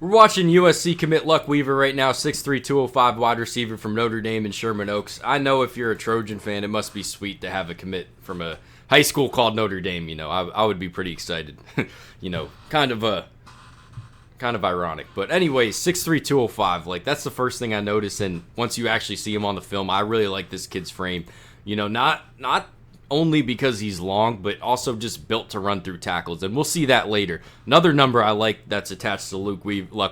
We're watching USC commit Luc Weaver right now, 6'3", 205 wide receiver from Notre Dame in Sherman Oaks. I know if you're a Trojan fan, it must be sweet to have a commit from a high school called Notre Dame. I would be pretty excited. Kind of ironic. But anyways, 6'3", 205. Like, that's the first thing I noticed. And once you actually see him on the film, I really like this kid's frame. Not only because he's long, but also just built to run through tackles. And we'll see that later. Another number I like that's attached to Luc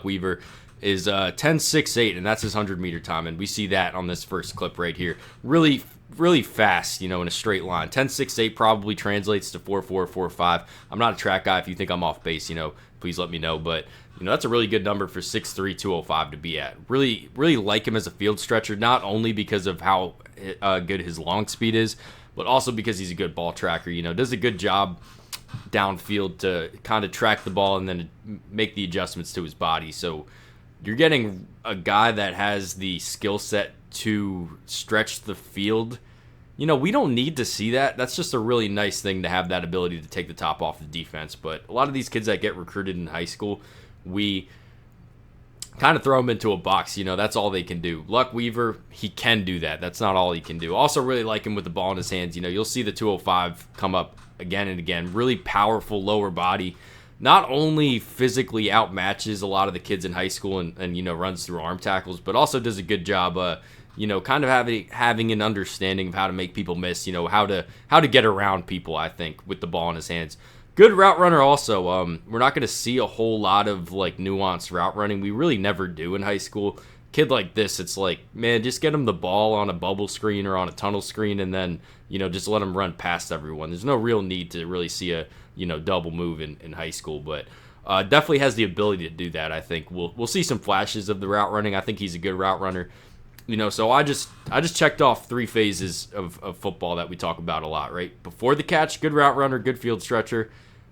Weaver is 10.68, and that's his 100-meter time. And we see that on this first clip right here. Really, really fast, in a straight line. 10.68 probably translates to 4.4, 4.5. I'm not a track guy. If you think I'm off base, please let me know. But, that's a really good number for 6'3", 205 to be at. Really, really like him as a field stretcher, not only because of how good his long speed is, but also because he's a good ball tracker. Does a good job downfield to kind of track the ball and then make the adjustments to his body. So you're getting a guy that has the skill set to stretch the field. We don't need to see that. That's just a really nice thing to have that ability to take the top off the defense. But a lot of these kids that get recruited in high school, we kind of throw them into a box. That's all they can do. Luc Weaver, he can do that. That's not all he can do. Also really like him with the ball in his hands. You'll see the 205 come up again and again. Really powerful lower body. Not only physically outmatches a lot of the kids in high school and runs through arm tackles, but also does a good job kind of having an understanding of how to make people miss, how to get around people, I think, with the ball in his hands. Good route runner also. We're not going to see a whole lot of nuanced route running. We really never do in high school. Kid like this, it's like, man, just get him the ball on a bubble screen or on a tunnel screen and then, just let him run past everyone. There's no real need to really see a, double move in high school, but definitely has the ability to do that, I think. We'll see some flashes of the route running. I think he's a good route runner. So I just checked off 3 phases of football that we talk about a lot, right? Before the catch, good route runner, good field stretcher.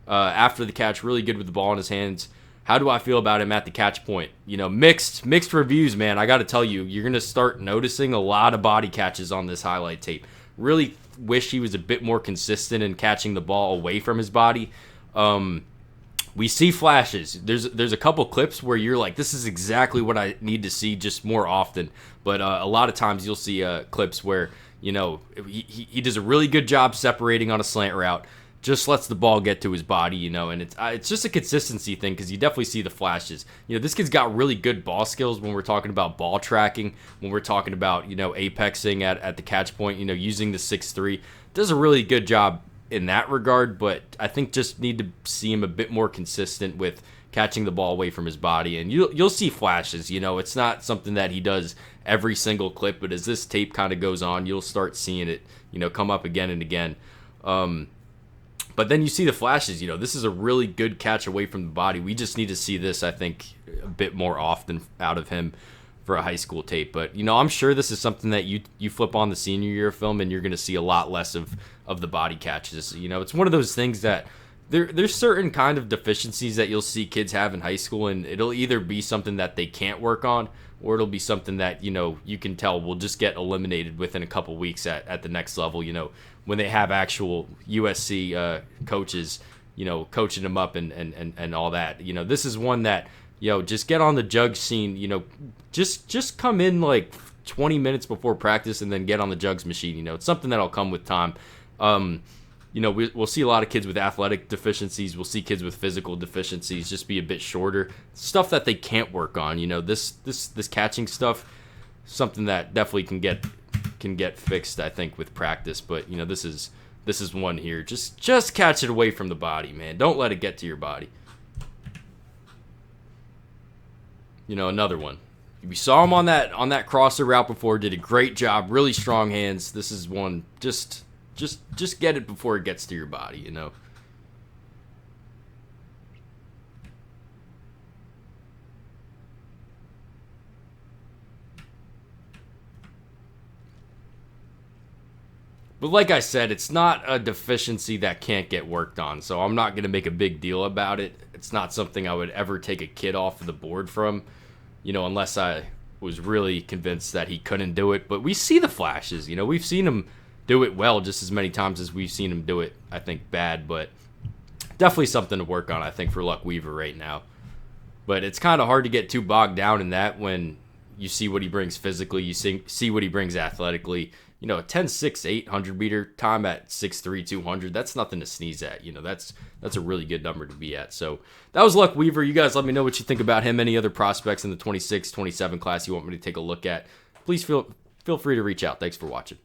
After the catch, really good with the ball in his hands. How do I feel about him at the catch point? Mixed reviews, man. I got to tell you, you're going to start noticing a lot of body catches on this highlight tape. Really wish he was a bit more consistent in catching the ball away from his body. We see flashes. There's a couple clips where you're like, this is exactly what I need to see just more often. But a lot of times you'll see clips where, he does a really good job separating on a slant route. Just lets the ball get to his body, and it's just a consistency thing because you definitely see the flashes. This kid's got really good ball skills when we're talking about ball tracking, when we're talking about, apexing at the catch point, using the 6'3". Does a really good job in that regard, but I think just need to see him a bit more consistent with catching the ball away from his body, and you'll see flashes. It's not something that he does every single clip, but as this tape kind of goes on, you'll start seeing it, come up again and again. But then you see the flashes. This is a really good catch away from the body. We just need to see this, I think, a bit more often out of him for a high school tape. But, I'm sure this is something that you flip on the senior year film and you're going to see a lot less of the body catches. It's one of those things that there's certain kind of deficiencies that you'll see kids have in high school, and it'll either be something that they can't work on or it'll be something that, you can tell will just get eliminated within a couple weeks at the next level, when they have actual USC coaches, coaching them up and all that. This is one that, just get on the jug scene, just come in like 20 minutes before practice and then get on the jugs machine. It's something that'll come with time. We'll see a lot of kids with athletic deficiencies. We'll see kids with physical deficiencies just be a bit shorter. Stuff that they can't work on. This catching stuff, something that definitely can get fixed, I think, with practice. But this is one here. Just catch it away from the body, man. Don't let it get to your body. Another one. We saw him on that crosser route before. Did a great job. Really strong hands. This is one. Just get it before it gets to your body. But like I said, it's not a deficiency that can't get worked on, so I'm not going to make a big deal about it. It's not something I would ever take a kid off of the board from, unless I was really convinced that he couldn't do it. But we see the flashes. We've seen him do it well just as many times as we've seen him do it, I think, bad. But definitely something to work on, I think, for Luc Weaver right now. But it's kind of hard to get too bogged down in that when you see what he brings physically, you see what he brings athletically. You know, a 10.6 800-meter time at 6'3", 200, that's nothing to sneeze at. You know, that's a really good number to be at. So that was Luc Weaver. You guys let me know what you think about him. Any other prospects in the 26, 27 class you want me to take a look at, please feel free to reach out. Thanks for watching.